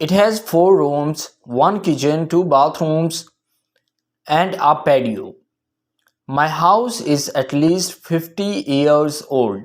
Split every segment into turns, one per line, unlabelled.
It has 4 rooms, 1 kitchen, 2 bathrooms, and a patio. My house is at least 50 years old.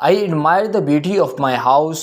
I admire the beauty of my house.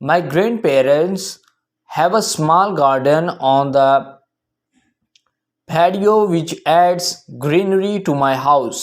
My grandparents have a small garden on the patio which adds greenery to my house.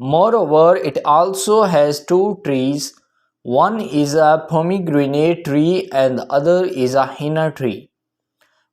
Moreover, it also has 2 trees. One is a pomegranate tree and the other is a henna tree.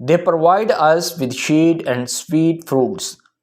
They provide us with shade and sweet fruits.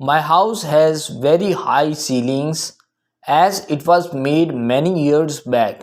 My house has very high ceilings as it was made many years back.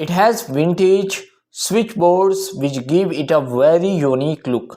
It has vintage switchboards which give it a very unique look.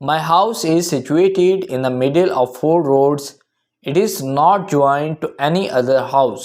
My house is situated in the middle of 4 roads. It is not joined to any other house.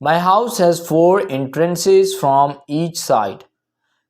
My house has 4 entrances from each side.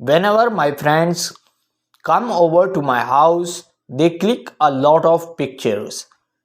Whenever my friends come over to my house, they click a lot of pictures.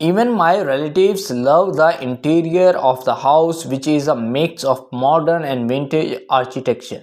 Even my relatives love the interior of the house which is a mix of modern and vintage architecture.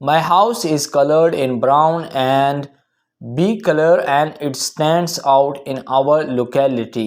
My house is colored in brown and beige color and it stands out in our locality.